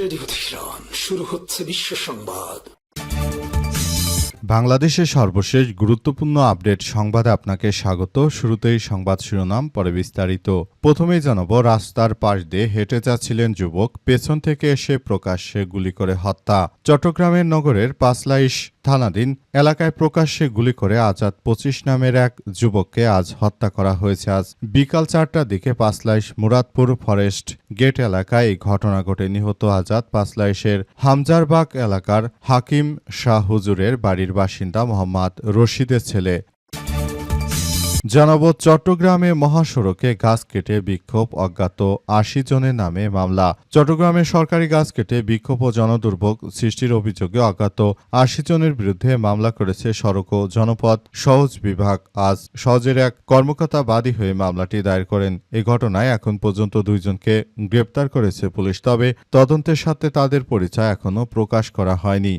Radio Tehran, শুরু হচ্ছে বিশ্ব সংবাদ। বাংলাদেশের সর্বশেষ গুরুত্বপূর্ণ আপডেট সংবাদে আপনাকে স্বাগত। শুরুতেই সংবাদ শিরোনাম, পরে বিস্তারিত। প্রথমেই জানাবো, রাস্তার পাশ দিয়ে হেঁটে যাচ্ছিলেন যুবক, পেছন থেকে এসে প্রকাশ্যে গুলি করে হত্যা। চট্টগ্রামের নগরের পাঁচলাইশ থানাধীন এলাকায় প্রকাশ্যে গুলি করে আজাদ ২৫ নামের এক যুবককে আজ হত্যা করা হয়েছে। আজ বিকাল ৪টার দিকে পাঁচলাইশ মুরাদপুর ফরেস্ট গেট এলাকায় এই ঘটনা ঘটে। নিহত আজাদ পাঁচলাইশের হামজারবাগ এলাকার হাকিম শাহ হুজুরের বাড়ির বাসিন্দা মোহাম্মদ রশিদের ছেলে। জানাবো, চট্টগ্রামে মহাসড়কে গাছ কেটে বিক্ষোভ, অজ্ঞাত ৮০ জনের নামে মামলা। চট্টগ্রামে সরকারি গাছ কেটে বিক্ষোভ ও জনদুর্ভোগ সৃষ্টির অভিযোগে অজ্ঞাত ৮০ জনের বিরুদ্ধে মামলা করেছে সড়ক ও জনপথ সহজ বিভাগ। আজ সহজের এক কর্মকর্তা বাদী হয়ে মামলাটি দায়ের করেন। এই ঘটনায় এখন পর্যন্ত ২ জনকে গ্রেপ্তার করেছে পুলিশ, তবে তদন্তের সাথে তাদের পরিচয় এখনও প্রকাশ করা হয়নি।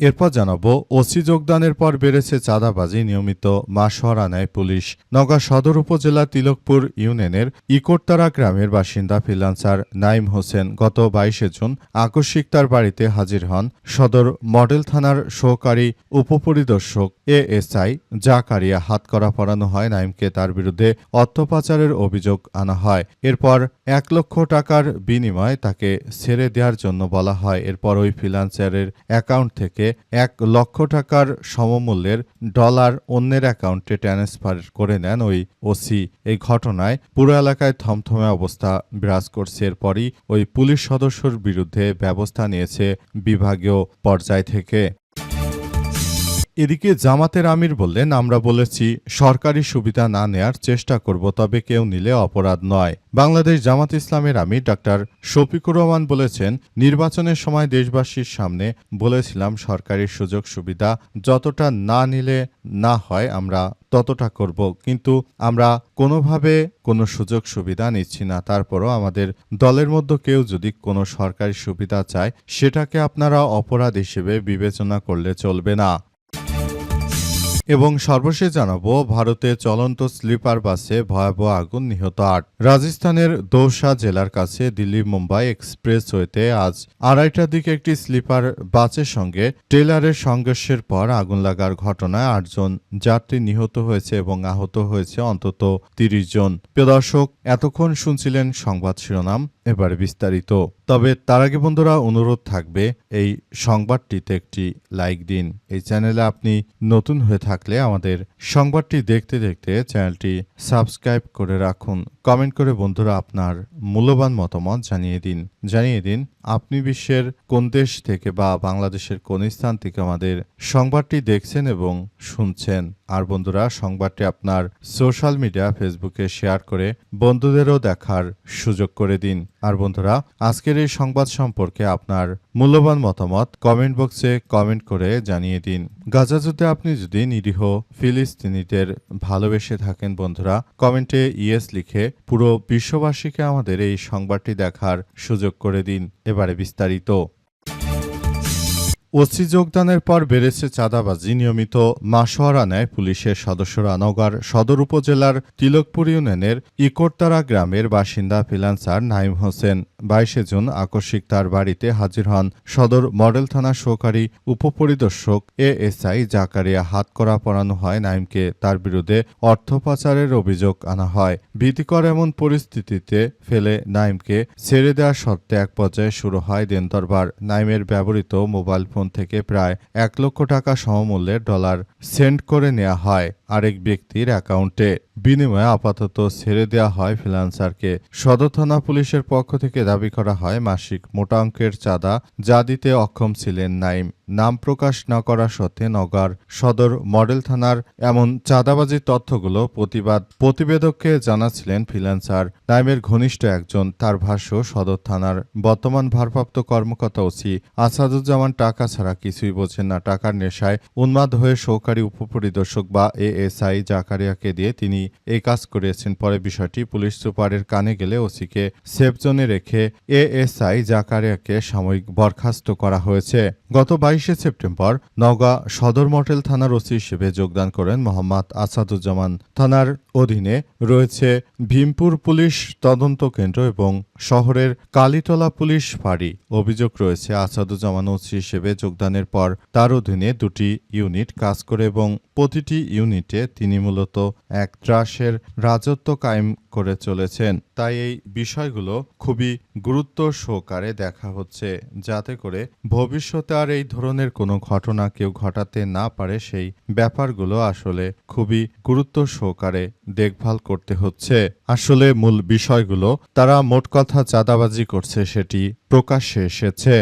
এরপর জানাবো, ওসি যোগদানের পর বেড়েছে চাঁদাবাজি, নিয়মিত মাসোয়ারা নেয় পুলিশ। নওগাঁ সদর উপজেলা তিলকপুর ইউনিয়নের ইকোরতারা গ্রামের বাসিন্দা ফ্রিল্যান্সার নাইম হোসেন গত ২২ জুন আকস্মিক তার বাড়িতে হাজির হন। সদর মডেল থানার সহকারী উপপরিদর্শক এএসআই জাকারিয়া হাতকড়া পরানো হয়। নাইমকে তার বিরুদ্ধে অর্থ পাচারের অভিযোগ আনা হয়। এরপর ১ লক্ষ টাকার বিনিময়ে তাকে ছেড়ে দেওয়ার জন্য বলা হয়। এরপর ওই ফ্রিল্যান্সারের অ্যাকাউন্ট থেকে ১ লক্ষ টাকার সমমূল্যের ডলার অন্যের অ্যাকাউন্টে ট্রান্সফার করে নেন ওই ওসি। এই ঘটনায় পুরো এলাকায় থমথমে অবস্থা বিরাজ করছে। এরপরই ওই পুলিশ সদস্যর বিরুদ্ধে ব্যবস্থা নিয়েছে বিভাগীয় পর্যায় থেকে। এদিকে জামাতের আমির বললেন, আমরা বলেছি সরকারি সুবিধা না নেয়ার চেষ্টা করব, তবে কেউ নিলে অপরাধ নয়। বাংলাদেশ জামাত ইসলামের আমির ডাক্তার শফিকুর রহমান বলেছেন, নির্বাচনের সময় দেশবাসীর সামনে বলেছিলাম সরকারি সুযোগ সুবিধা যতটা না নিলে না হয় আমরা ততটা করব, কিন্তু আমরা কোনোভাবে কোনো সুযোগ সুবিধা নিচ্ছি না। তারপরও আমাদের দলের মধ্যে কেউ যদি কোনো সরকারি সুবিধা চায় সেটাকে আপনারা অপরাধ হিসেবে বিবেচনা করলে চলবে না। এবং সর্বশেষ জানাবো, ভারতে চলন্ত স্লিপার বাসে ভয়াবহ আগুন, নিহত ৮। রাজস্থানের দৌসা জেলার কাছে দিল্লি মুম্বাই এক্সপ্রেসওয়েতে আজ ২:৩০টার দিকে একটি স্লিপার বাসের সঙ্গে ট্রেলারের সংঘর্ষের পর আগুন লাগার ঘটনায় ৮ জন যাত্রী নিহত হয়েছে এবং আহত হয়েছে অন্তত ৩০ জন। প্রিয় দর্শক, এতক্ষণ শুনছিলেন সংবাদ শিরোনাম, এবারে বিস্তারিত। তবে তার আগে বন্ধুরা, অনুরোধ থাকবে এই সংবাদটিতে একটি লাইক দিন। এই চ্যানেলে আপনি নতুন হয়ে থাকলে আমাদের সংবাদটি দেখতে দেখতে চ্যানেলটি সাবস্ক্রাইব করে রাখুন। কমেন্ট করে বন্ধুরা আপনার মূল্যবান মতামত জানিয়ে দিন আপনি বিশ্বের কোন দেশ থেকে বা বাংলাদেশের কোন স্থান থেকে আমাদের সংবাদটি দেখছেন এবং শুনছেন। আর বন্ধুরা, সংবাদটি আপনার সোশ্যাল মিডিয়া ফেসবুকে শেয়ার করে বন্ধুদেরও দেখার সুযোগ করে দিন। আর বন্ধুরা, আজকের এই সংবাদ সম্পর্কে আপনার মূল্যবান মতামত কমেন্ট বক্সে কমেন্ট করে জানিয়ে দিন। গাজা যুদ্ধে আপনি যদি নিরীহ ফিলিস্তিনিদের ভালোবেসে থাকেন বন্ধুরা, কমেন্টে ইয়েস লিখে পুরো বিশ্ববাসীকে আমাদের এই সংবাদটি দেখার সুযোগ করে দিন। এবারে বিস্তারিত। ওসি যোগদানের পর বেড়েছে চাঁদাবাজি, নিয়মিত মাসোয়ারা নেয় পুলিশের সদস্যরা। নওগাঁর সদর উপজেলার তিলকপুর ইউনিয়নের ইকোরতারা গ্রামের বাসিন্দা ফ্রিল্যান্সার নাইম হোসেন ২২ জুন আকস্মিক তার বাড়িতে হাজির হন। সদর মডেল থানার সহকারী উপপরিদর্শক এএসআই জাকারিয়া হাতকড়া পরানো হয়। নাইমকে তার বিরুদ্ধে অর্থ পাচারের অভিযোগ আনা হয়। ভীতিকর এমন পরিস্থিতিতে ফেলে নাইমকে ছেড়ে দেওয়ার শর্তে এক পর্যায়ে শুরু হয় দেনদরবার। নাইমের ব্যবহৃত মোবাইল ফোন থেকে প্রায় ১ লক্ষ টাকা সমমূল্যের ডলার সেন্ড করে নেওয়া হয় আরেক ব্যক্তির অ্যাকাউন্টে। বিনিময়ে আপাতত ছেড়ে দেওয়া হয় ফ্রিল্যান্সারকে। সদর থানা পুলিশের পক্ষ থেকে দাবি করা হয় মাসিক মোটা অঙ্কের চাঁদা যা দিতে অক্ষম ছিলেন নাইম। নাম প্রকাশ না করা সত্ত্বে নওগাঁর সদর মডেল থানার এমন চাঁদাবাজির তথ্যগুলো প্রতিবেদককে জানাচ্ছিলেন ফ্রিল্যান্সার নাইমের ঘনিষ্ঠ একজন। তার ভাষ্য, সদর থানার বর্তমান ভারপ্রাপ্ত কর্মকর্তা ওসি আসাদুজ্জামান টাকা ছাড়া কিছুই বোঝেন না। টাকার নেশায় উন্মাদ হয়ে সহকারী উপপরিদর্শক বা এএসআই জাকারিয়াকে দিয়ে তিনি এই কাজ করিয়েছেন। পরে বিষয়টি পুলিশ সুপারের কানে গেলে ওসিকে সেফ জোনে রেখে এএসআই জাকারিয়াকে সাময়িক বরখাস্ত করা হয়েছে। গত 22শে সেপ্টেম্বর নওগাঁ সদর মডেল থানার ওসি হিসেবে যোগদান করেন মোহাম্মদ আসাদুজ্জামান। থানার অধীনে রয়েছে ভীমপুর পুলিশ তদন্ত কেন্দ্র এবং শহরের কালীতলা পুলিশ ফাঁড়ি। অভিযোগ রয়েছে আসাদুজ্জামান ওসি হিসেবে যোগদানের পর তার অধীনে দুটি ইউনিট কাজ করে এবং প্রতিটি ইউনিটে তিনি মূলত এক ত্রাসের রাজত্ব কায়েম করে চলেছেন। তাই এই বিষয়গুলো খুবই গুরুত্ব সহকারে দেখা হচ্ছে, যাতে করে ভবিষ্যতে আর এই ধরনের কোনো ঘটনা কেউ ঘটাতে না পারে। সেই ব্যাপারগুলো আসলে খুবই গুরুত্ব সহকারে দেখভাল করতে হচ্ছে। আসলে মূল বিষয়গুলো তারা মোট কথা চাঁদাবাজি করছে সেটি প্রকাশ্যে এসেছে।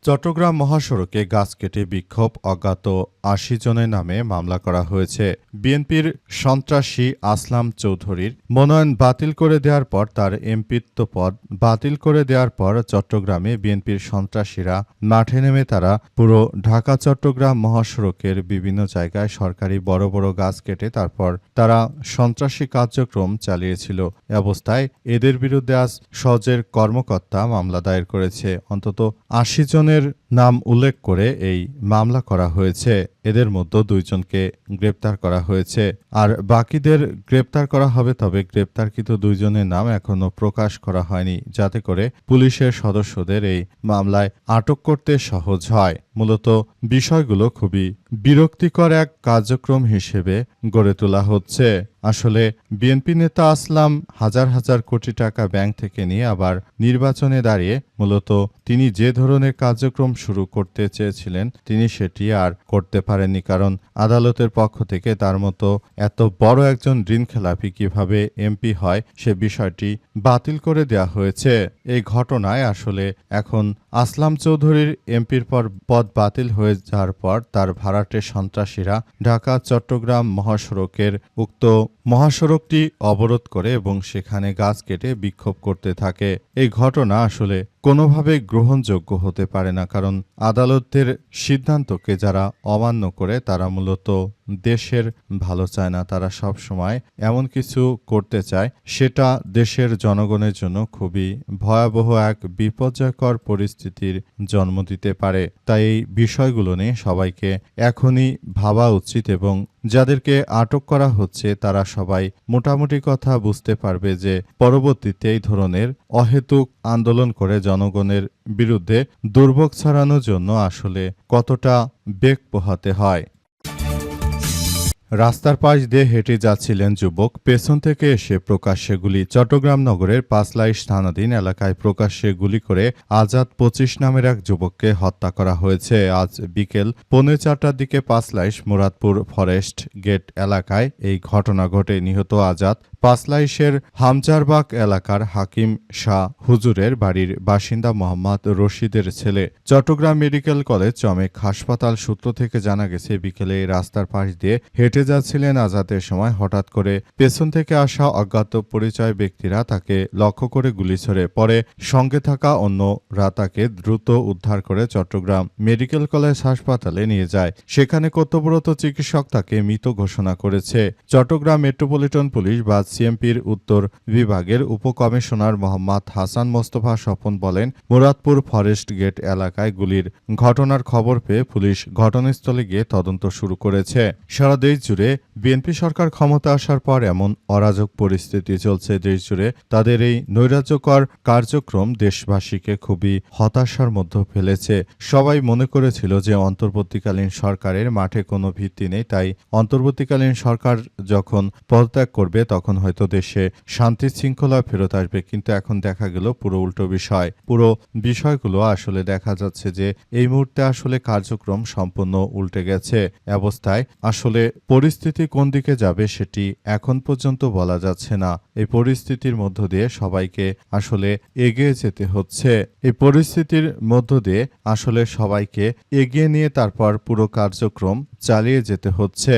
চট্টগ্রাম মহাসড়কে গাছ কেটে বিক্ষোভ, অজ্ঞাত ৮০ জনের নামে মামলা করা হয়েছে। বিএনপির সন্ত্রাসী আসলাম চৌধুরীর মনোনয়ন বাতিল করে দেওয়ার পর তার এমপিত্ব পদ বাতিল করে দেওয়ার পর চট্টগ্রামে বিএনপির সন্ত্রাসীরা মাঠে নেমে তারা পুরো ঢাকা চট্টগ্রাম মহাসড়কের বিভিন্ন জায়গায় সরকারি বড় বড় গাছ কেটে তারপর তারা সন্ত্রাসী কার্যক্রম চালিয়েছিল। এ অবস্থায় এদের বিরুদ্ধে আজ সওজের কর্মকর্তা মামলা দায়ের করেছে। অন্তত ৮০ জনের নাম উল্লেখ করে এই মামলা করা হয়েছে। এদের মধ্যে ২ জনকে গ্রেপ্তার করা হয়েছে, আর বাকিদের গ্রেপ্তার করা হবে। তবে গ্রেপ্তারকৃত ২ জনের নাম এখনো প্রকাশ করা হয়নি, যাতে করে পুলিশের সদস্যদের এই মামলায় আটক করতে সহজ হয়। মূলত বিষয়গুলো খুবই বিরক্তিকর এক কার্যক্রম হিসেবে গড়ে তোলা হচ্ছে। আসলে বিএনপি নেতা আসলাম হাজার হাজার কোটি টাকা ব্যাংক থেকে নিয়ে আবার নির্বাচনে দাঁড়িয়ে মূলত তিনি যে ধরনের কার্যক্রম শুরু করতে চেয়েছিলেন তিনি সেটি আর করতে পারেননি, কারণ আদালতের পক্ষ থেকে তার মতো এত বড় একজন ঋণখেলাপি কিভাবে এমপি হয় সে বিষয়টি বাতিল করে দেওয়া হয়েছে। এই ঘটনায় আসলে এখন আসলাম চৌধুরীর এমপির পদ বাতিল হয়ে যাওয়ার পর তার ভাড়াটে সন্ত্রাসীরা ঢাকা চট্টগ্রাম মহাসড়কের উক্ত মহাসড়কটি অবরোধ করে এবং সেখানে গাছ কেটে বিক্ষোভ করতে থাকে। এই ঘটনা আসলে কোনোভাবে গ্রহণযোগ্য হতে পারে না, কারণ আদালতের সিদ্ধান্তকে যারা অমান্য করে তারা মূলত দেশের ভালো চায় না। তারা সব সময় এমন কিছু করতে চায় সেটা দেশের জনগণের জন্য খুবই ভয়াবহ এক বিপর্যয়কর পরিস্থিতির জন্ম দিতে পারে। তাই এই বিষয়গুলো নিয়ে সবাইকে এখনই ভাবা উচিত এবং যাদেরকে আটক করা হচ্ছে তারা সবাই মোটামুটি কথা বুঝতে পারবে যে পরবর্তীতে এই ধরনের অহেতুক আন্দোলন করে জনগণের বিরুদ্ধে দুর্ভোগ ছড়ানোর জন্য আসলে কতটা বেগ পোহাতে হয়। রাস্তার পাশ দিয়ে হেঁটে যাচ্ছিলেন যুবক, পেছন থেকে এসে প্রকাশ্যে গুলি। চট্টগ্রাম নগরের পাঁচলাইশ থানাধীন এলাকায় প্রকাশ্যে গুলি করে আজাদ ২৫ নামের এক যুবককে হত্যা করা হয়েছে। আজ বিকেল ৪:৩০টার দিকে পাঁচলাইশ মুরাদপুর ফরেস্ট গেট এলাকায় এই ঘটনা ঘটে। নিহত আজাদ পাঁচলাইশের হামজারবাগ এলাকার হাকিম শাহ হুজুরের বাড়ির বাসিন্দা মোহাম্মদ রশিদের ছেলে। চট্টগ্রাম মেডিকেল কলেজ চমেক হাসপাতাল সূত্র থেকে জানা গেছে, বিকেলে এই রাস্তার পাশ দিয়ে হেঁটে যাচ্ছিলেন আজাদের সময় হঠাৎ করে পেছন থেকে আসা অজ্ঞাত পরিচয় ব্যক্তিরা তাকে লক্ষ্য করে গুলি ছোড়ে। পরে সঙ্গে থাকা অন্যরা তাকে দ্রুত উদ্ধার করে চট্টগ্রাম মেডিকেল কলেজ হাসপাতালে নিয়ে যায়। সেখানে কর্তব্যরত চিকিৎসক তাকে মৃত ঘোষণা করেছে। চট্টগ্রাম মেট্রোপলিটন পুলিশ বা সিএমপির উত্তর বিভাগের উপকমিশনার মোহাম্মদ হাসান মোস্তফা স্বপন বলেন, মুরাদপুর ফরেস্ট গেট এলাকায় গুলির ঘটনার খবর পেয়ে পুলিশ ঘটনাস্থলে গিয়ে তদন্ত শুরু করেছে। সারা দেশ জুড়ে বিএনপি সরকার ক্ষমতা আসার পর এমন অরাজক পরিস্থিতি চলছে দেশ জুড়ে। তাদের এই নৈরাজ্যকর কার্যক্রম দেশবাসীকে খুবই হতাশার মধ্যে ফেলেছে। সবাই মনে করেছিল যে অন্তর্বর্তীকালীন সরকারের মাঠে কোনো ভিত্তি নেই, তাই অন্তর্বর্তীকালীন সরকার যখন পদত্যাগ করবে তখন হয়তো দেশে শান্তি শৃঙ্খলা ফেরত আসবে। কিন্তু এখন দেখা গেল পুরো উল্টো বিষয়। পুরো বিষয়গুলো আসলে দেখা যাচ্ছে যে এই মুহূর্তে আসলে কার্যক্রম সম্পূর্ণ উল্টে গেছে। অবস্থায় আসলে পরিস্থিতি কোন দিকে যাবে সেটি এখন পর্যন্ত বলা যাচ্ছে না। এই পরিস্থিতির মধ্য দিয়ে সবাইকে আসলে এগিয়ে যেতে হচ্ছে। এই পরিস্থিতির মধ্য দিয়ে আসলে সবাইকে এগিয়ে নিয়ে তারপর পুরো কার্যক্রম চালিয়ে যেতে হচ্ছে।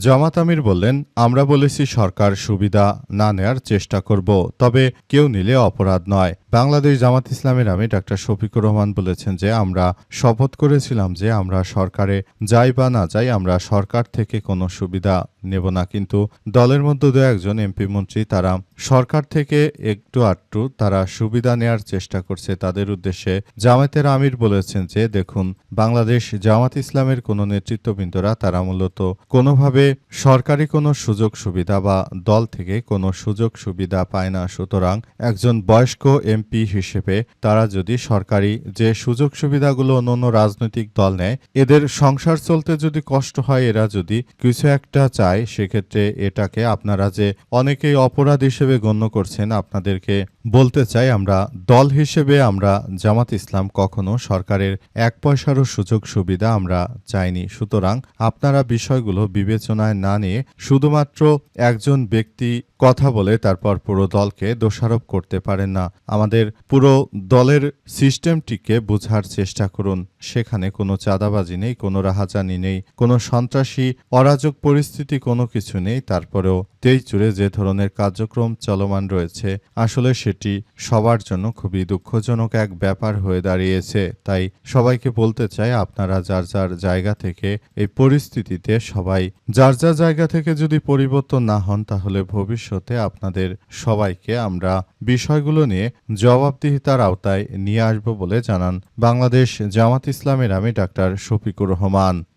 জামাত আমির বললেন, আমরা বলেছি সরকার সুবিধা না নেয়ার চেষ্টা করব, তবে কেউ নিলে অপরাধ নয়। বাংলাদেশ জামাত ইসলামের আমির ডাক্তার শফিকুর রহমান বলেছেন যে আমরা শপথ করেছিলাম যে আমরা সরকারে যাই বা না যাই আমরা সরকার থেকে কোনো সুবিধা নেব না, কিন্তু দলের মধ্যে দু একজন এমপি মন্ত্রী তারা সরকার থেকে একটু আধটু তারা সুবিধা নেয়ার চেষ্টা করছে। তাদের উদ্দেশ্যে জামায়াতের আমির বলেছেন যে দেখুন, বাংলাদেশ জামাত ইসলামের কোনো নেতৃত্ববৃন্দরা তারা মূলত কোনোভাবে সরকারি কোনো সুযোগ সুবিধা বা দল থেকে কোনো সুযোগ সুবিধা পায় না। সুতরাং একজন বয়স্ক এমপি হিসেবে তারা যদি সরকারি যে সুযোগ সুবিধাগুলো অন্যান্য রাজনৈতিক দল নেয়, এদের সংসার চলতে যদি কষ্ট হয়, এরা যদি কিছু একটা চায়, সেক্ষেত্রে এটাকে আপনারা যে অনেকেই অপরাধ হিসেবে গণ্য করছেন, আপনাদেরকে বলতে চাই আমরা দল হিসেবে আমরা জামাত ইসলাম কখনো সরকারের এক পয়সারও সুযোগ সুবিধা আমরা চাইনি। সুতরাং আপনারা বিষয়গুলো বিবেচনায় না নিয়ে শুধুমাত্র একজন ব্যক্তি কথা বলে তারপর পুরো দলকে দোষারোপ করতে পারেন না। আমাদের পুরো দলের সিস্টেমটিকে বোঝার চেষ্টা করুন। সেখানে কোনো চাঁদাবাজি নেই, কোনো রাহাজানি নেই, কোনো সন্ত্রাসী অরাজক পরিস্থিতি কোনো কিছু নেই। তারপরেও তেইচুরে যে ধরনের কার্যক্রম চলমান রয়েছে, আসলে সেটি সবার জন্য খুবই দুঃখজনক এক ব্যাপার হয়ে দাঁড়িয়েছে। তাই সবাইকে বলতে চাই, আপনারা যার যার জায়গা থেকে এই পরিস্থিতিতে সবাই যার যার জায়গা থেকে যদি পরিবর্তন না হন, তাহলে ভবিষ্যতে আপনাদের সবাইকে আমরা বিষয়গুলো নিয়ে জবাবদিহিতার আওতায় নিয়ে আসব বলে জানান বাংলাদেশ জামাত ইসলামের আমির ডাক্তার শফিকুর রহমান।